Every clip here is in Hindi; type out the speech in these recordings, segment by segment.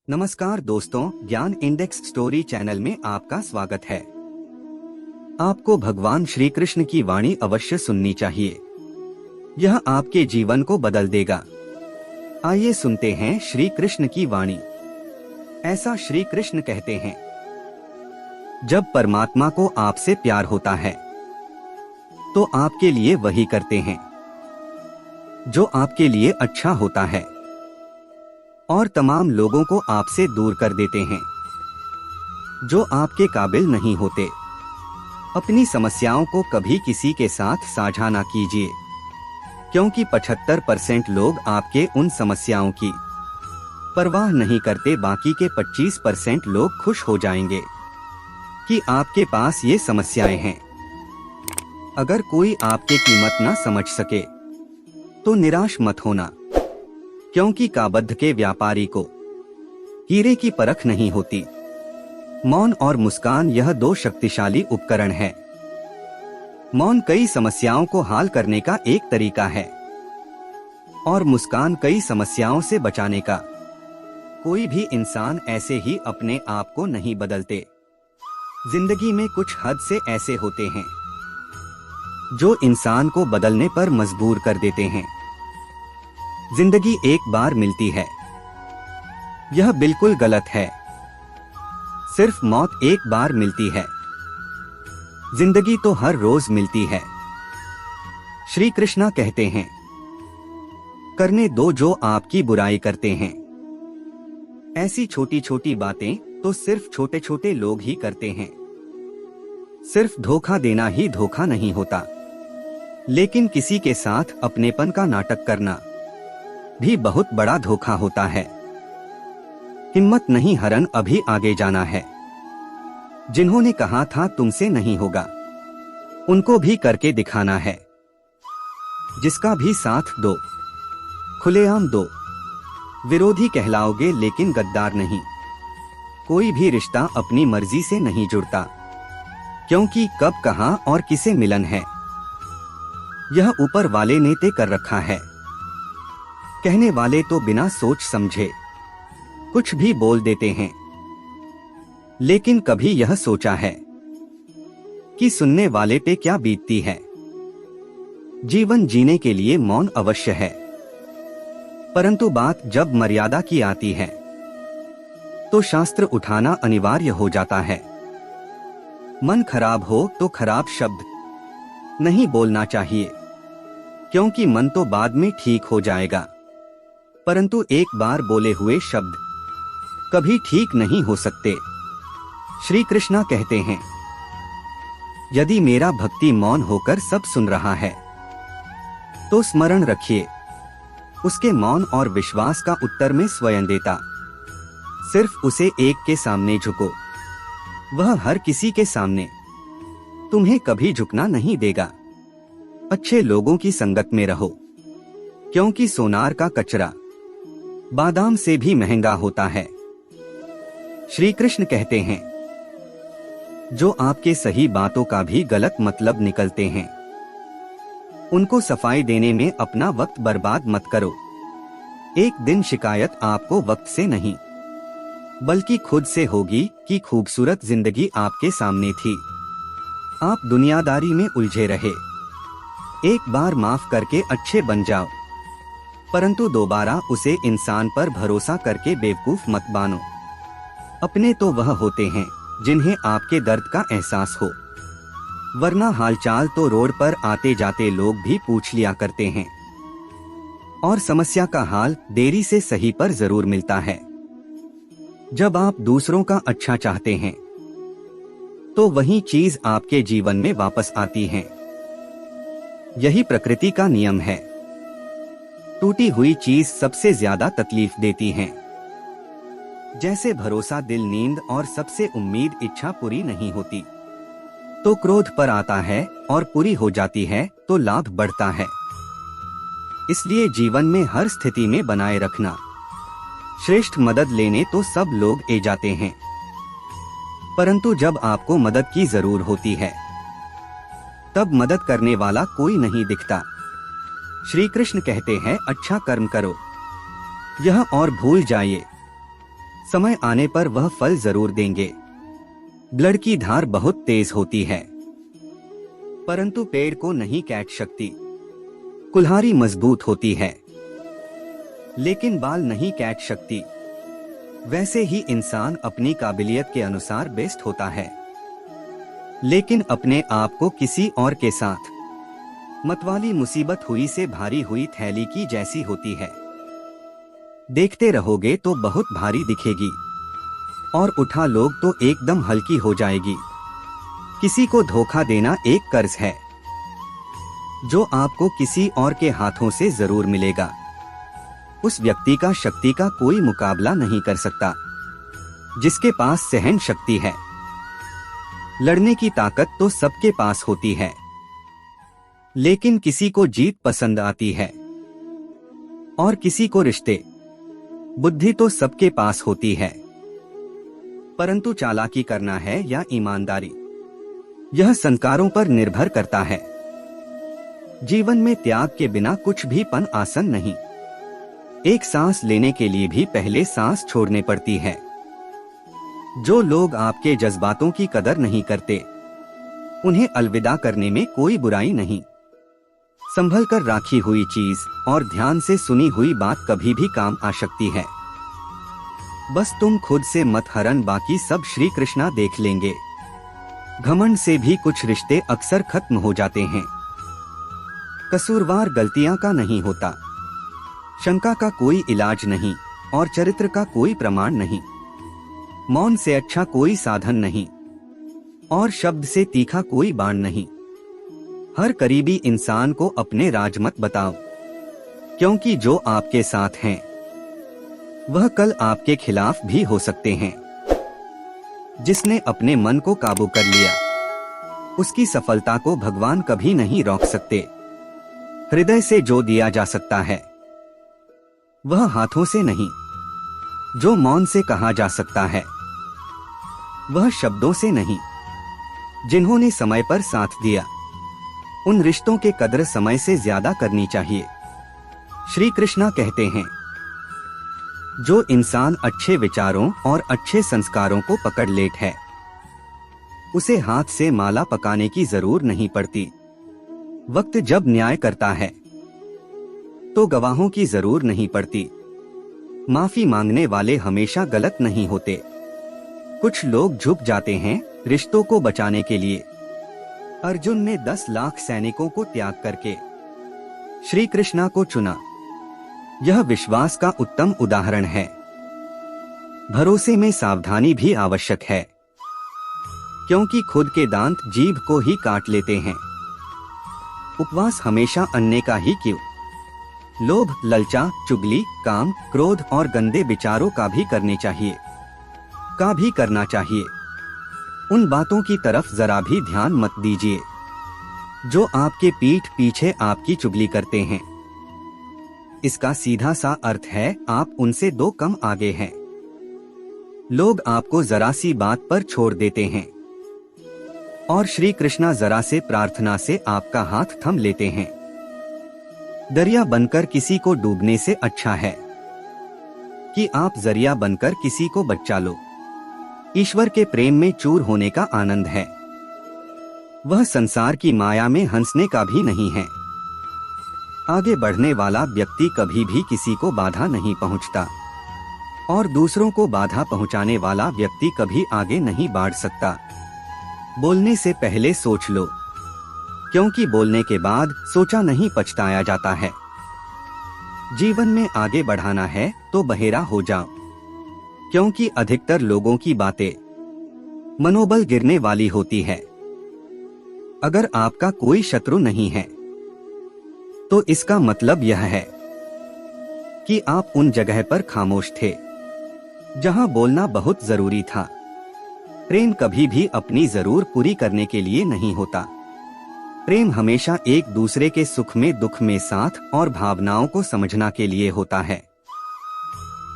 नमस्कार दोस्तों, ज्ञान इंडेक्स स्टोरी चैनल में आपका स्वागत है। आपको भगवान श्री कृष्ण की वाणी अवश्य सुननी चाहिए। यह आपके जीवन को बदल देगा। आइए सुनते हैं श्री कृष्ण की वाणी। ऐसा श्री कृष्ण कहते हैं, जब परमात्मा को आपसे प्यार होता है तो आपके लिए वही करते हैं जो आपके लिए अच्छा होता है और तमाम लोगों को आपसे दूर कर देते हैं जो आपके काबिल नहीं होते। अपनी समस्याओं को कभी किसी के साथ साझा ना कीजिए, क्योंकि 75% लोग आपके उन समस्याओं की परवाह नहीं करते। बाकी के 25% लोग खुश हो जाएंगे कि आपके पास ये समस्याएं हैं। अगर कोई आपके कीमत ना समझ सके तो निराश मत होना, क्योंकि काबद्ध के व्यापारी को हीरे की परख नहीं होती। मौन और मुस्कान, यह दो शक्तिशाली उपकरण है। मौन कई समस्याओं को हल करने का एक तरीका है और मुस्कान कई समस्याओं से बचाने का। कोई भी इंसान ऐसे ही अपने आप को नहीं बदलते। जिंदगी में कुछ हद से ऐसे होते हैं जो इंसान को बदलने पर मजबूर कर देते हैं। जिंदगी एक बार मिलती है, यह बिल्कुल गलत है। सिर्फ मौत एक बार मिलती है, जिंदगी तो हर रोज मिलती है। श्री कृष्णा कहते हैं, करने दो जो आपकी बुराई करते हैं। ऐसी छोटी छोटी बातें तो सिर्फ छोटे छोटे लोग ही करते हैं। सिर्फ धोखा देना ही धोखा नहीं होता, लेकिन किसी के साथ अपनेपन का नाटक करना भी बहुत बड़ा धोखा होता है। हिम्मत नहीं हरन, अभी आगे जाना है। जिन्होंने कहा था तुमसे नहीं होगा, उनको भी करके दिखाना है। जिसका भी साथ दो, खुलेआम दो। विरोधी कहलाओगे लेकिन गद्दार नहीं। कोई भी रिश्ता अपनी मर्जी से नहीं जुड़ता, क्योंकि कब, कहां और किसे मिलन है, यह ऊपर वाले ने तय कर रखा है। कहने वाले तो बिना सोच समझे कुछ भी बोल देते हैं, लेकिन कभी यह सोचा है कि सुनने वाले पे क्या बीतती है। जीवन जीने के लिए मौन अवश्य है, परंतु बात जब मर्यादा की आती है तो शास्त्र उठाना अनिवार्य हो जाता है। मन खराब हो तो खराब शब्द नहीं बोलना चाहिए, क्योंकि मन तो बाद में ठीक हो जाएगा, परंतु एक बार बोले हुए शब्द कभी ठीक नहीं हो सकते। श्री कृष्णा कहते हैं, यदि मेरा भक्ति मौन होकर सब सुन रहा है तो स्मरण रखिए, उसके मौन और विश्वास का उत्तर में स्वयं देता। सिर्फ उसे एक के सामने झुको, वह हर किसी के सामने तुम्हें कभी झुकना नहीं देगा। अच्छे लोगों की संगत में रहो, क्योंकि सोनार का कचरा बादाम से भी महंगा होता है। श्री कृष्ण कहते हैं, जो आपके सही बातों का भी गलत मतलब निकलते हैं, उनको सफाई देने में अपना वक्त बर्बाद मत करो। एक दिन शिकायत आपको वक्त से नहीं बल्कि खुद से होगी कि खूबसूरत जिंदगी आपके सामने थी, आप दुनियादारी में उलझे रहे। एक बार माफ करके अच्छे बन जाओ, परंतु दोबारा उसे इंसान पर भरोसा करके बेवकूफ मत बानो। अपने तो वह होते हैं जिन्हें आपके दर्द का एहसास हो, वरना हालचाल तो रोड पर आते जाते लोग भी पूछ लिया करते हैं, और समस्या का हाल देरी से सही पर जरूर मिलता है। जब आप दूसरों का अच्छा चाहते हैं तो वही चीज आपके जीवन में वापस आती है। यही प्रकृति का नियम है। टूटी हुई चीज सबसे ज्यादा तकलीफ देती है। जैसे भरोसा दिल नींद और सबसे उम्मीद इच्छा पूरी नहीं होती तो क्रोध पर आता है, और पूरी हो जाती है तो लाभ बढ़ता है। इसलिए जीवन में हर स्थिति में बनाए रखना। श्रेष्ठ मदद लेने तो सब लोग ए जाते हैं, परंतु जब आपको मदद की जरूर होती है तब मदद करने वाला कोई नहीं दिखता। श्री कृष्ण कहते हैं, अच्छा कर्म करो, यह और भूल जाइए। समय आने पर वह फल जरूर देंगे। ब्लड की धार बहुत तेज होती है, परंतु पेड़ को नहीं काट सकती। कुल्हाड़ी मजबूत होती है, लेकिन बाल नहीं काट सकती। वैसे ही इंसान अपनी काबिलियत के अनुसार बेस्ट होता है, लेकिन अपने आप को किसी और के साथ मतवाली मुसीबत हुई से भारी हुई थैली की जैसी होती है। देखते रहोगे तो बहुत भारी दिखेगी और उठा लोग तो एकदम हल्की हो जाएगी। किसी को धोखा देना एक कर्ज है जो आपको किसी और के हाथों से जरूर मिलेगा। उस व्यक्ति का शक्ति का कोई मुकाबला नहीं कर सकता जिसके पास सहन शक्ति है। लड़ने की ताकत तो सबके पास होती है, लेकिन किसी को जीत पसंद आती है और किसी को रिश्ते। बुद्धि तो सबके पास होती है, परंतु चालाकी करना है या ईमानदारी, यह संस्कारों पर निर्भर करता है। जीवन में त्याग के बिना कुछ भी पन आसन नहीं। एक सांस लेने के लिए भी पहले सांस छोड़ने पड़ती है। जो लोग आपके जज्बातों की कदर नहीं करते, उन्हें अलविदा करने में कोई बुराई नहीं। संभल कर राखी हुई चीज और ध्यान से सुनी हुई बात कभी भी काम आ सकती है। बस तुम खुद से मत हरन, बाकी सब श्री कृष्णा देख लेंगे। घमंड से भी कुछ रिश्ते अक्सर खत्म हो जाते हैं। कसूरवार गलतियां का नहीं होता, शंका का कोई इलाज नहीं और चरित्र का कोई प्रमाण नहीं। मौन से अच्छा कोई साधन नहीं और शब्द से तीखा कोई बाण नहीं। हर करीबी इंसान को अपने राज मत बताओ, क्योंकि जो आपके साथ हैं वह कल आपके खिलाफ भी हो सकते हैं। जिसने अपने मन को काबू कर लिया, उसकी सफलता को भगवान कभी नहीं रोक सकते। हृदय से जो दिया जा सकता है वह हाथों से नहीं। जो मौन से कहा जा सकता है वह शब्दों से नहीं। जिन्होंने समय पर साथ दिया, उन रिश्तों के कदर समय से ज्यादा करनी चाहिए। श्री कृष्णा कहते हैं, जो इंसान अच्छे विचारों और अच्छे संस्कारों को पकड़ लेट है, उसे हाथ से माला पकाने की जरूर नहीं पड़ती। वक्त जब न्याय करता है तो गवाहों की जरूर नहीं पड़ती। माफी मांगने वाले हमेशा गलत नहीं होते। कुछ लोग झुक जाते हैं रिश्तों को बचाने के लिए। अर्जुन ने 10 लाख सैनिकों को त्याग करके श्री कृष्णा को चुना। यह विश्वास का उत्तम उदाहरण है। भरोसे में सावधानी भी आवश्यक है, क्योंकि खुद के दांत जीभ को ही काट लेते हैं। उपवास हमेशा अन्य का ही क्यों, लोभ, ललचा, चुगली, काम, क्रोध और गंदे विचारों का भी करना चाहिए। उन बातों की तरफ जरा भी ध्यान मत दीजिए जो आपके पीठ पीछे आपकी चुगली करते हैं। इसका सीधा सा अर्थ है, आप उनसे 2 कम आगे हैं। लोग आपको जरा सी बात पर छोड़ देते हैं और श्री कृष्णा जरा से प्रार्थना से आपका हाथ थम लेते हैं। दरिया बनकर किसी को डूबने से अच्छा है कि आप जरिया बनकर किसी को बचा लो। ईश्वर के प्रेम में चूर होने का आनंद है, वह संसार की माया में हंसने का भी नहीं है। आगे बढ़ने वाला व्यक्ति कभी भी किसी को बाधा नहीं पहुंचता और दूसरों को बाधा पहुंचाने वाला व्यक्ति कभी आगे नहीं बढ़ सकता। बोलने से पहले सोच लो, क्योंकि बोलने के बाद सोचा नहीं पछताया जाता है। जीवन में आगे बढ़ाना है तो बहेरा हो जाओ, क्योंकि अधिकतर लोगों की बातें मनोबल गिरने वाली होती है। अगर आपका कोई शत्रु नहीं है तो इसका मतलब यह है कि आप उन जगह पर खामोश थे जहां बोलना बहुत जरूरी था। प्रेम कभी भी अपनी जरूर पूरी करने के लिए नहीं होता। प्रेम हमेशा एक दूसरे के सुख में दुख में साथ और भावनाओं को समझना के लिए होता है।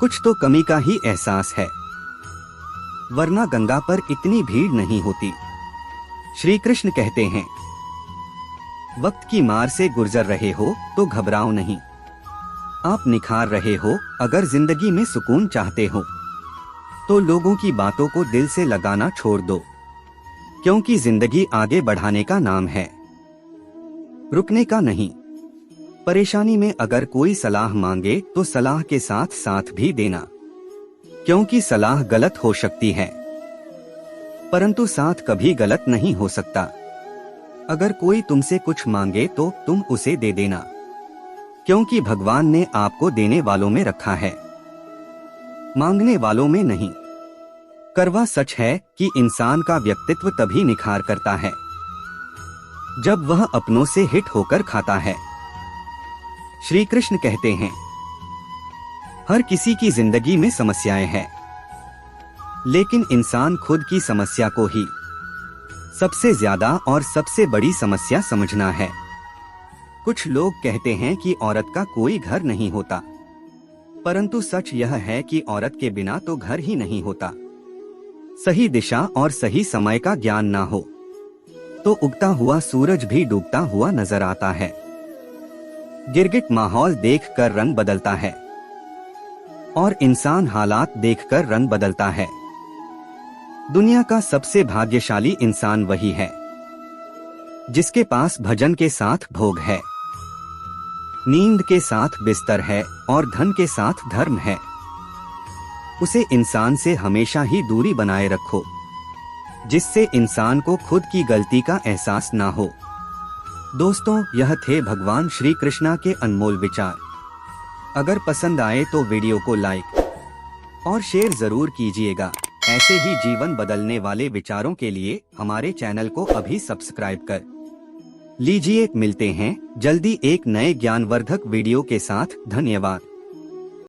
कुछ तो कमी का ही एहसास है, वरना गंगा पर इतनी भीड़ नहीं होती। श्री कृष्ण कहते हैं, वक्त की मार से गुजर रहे हो तो घबराओ नहीं। आप निखार रहे हो अगर जिंदगी में सुकून चाहते हो। तो लोगों की बातों को दिल से लगाना छोड़ दो, क्योंकि जिंदगी आगे बढ़ाने का नाम है, रुकने का नहीं। परेशानी में अगर कोई सलाह मांगे तो सलाह के साथ साथ भी देना, क्योंकि सलाह गलत हो सकती है परंतु साथ कभी गलत नहीं हो सकता। अगर कोई तुमसे कुछ मांगे तो तुम उसे दे देना, क्योंकि भगवान ने आपको देने वालों में रखा है, मांगने वालों में नहीं। कड़वा सच है कि इंसान का व्यक्तित्व तभी निखार करता है जब वह अपनों से हिट होकर खाता है। श्री कृष्ण कहते हैं, हर किसी की जिंदगी में समस्याएं हैं, लेकिन इंसान खुद की समस्या को ही सबसे ज्यादा और सबसे बड़ी समस्या समझना है। कुछ लोग कहते हैं कि औरत का कोई घर नहीं होता, परंतु सच यह है कि औरत के बिना तो घर ही नहीं होता। सही दिशा और सही समय का ज्ञान ना हो तो उगता हुआ सूरज भी डूबता हुआ नजर आता है। गिरगिट माहौल देखकर रंग बदलता है और इंसान हालात देखकर रंग बदलता है। दुनिया का सबसे भाग्यशाली इंसान वही है जिसके पास भजन के साथ भोग है, नींद के साथ बिस्तर है और धन के साथ धर्म है। उसे इंसान से हमेशा ही दूरी बनाए रखो, जिससे इंसान को खुद की गलती का एहसास ना हो। दोस्तों, यह थे भगवान श्री कृष्णा के अनमोल विचार। अगर पसंद आए तो वीडियो को लाइक और शेयर जरूर कीजिएगा। ऐसे ही जीवन बदलने वाले विचारों के लिए हमारे चैनल को अभी सब्सक्राइब कर लीजिए। मिलते हैं जल्दी एक नए ज्ञानवर्धक वीडियो के साथ। धन्यवाद।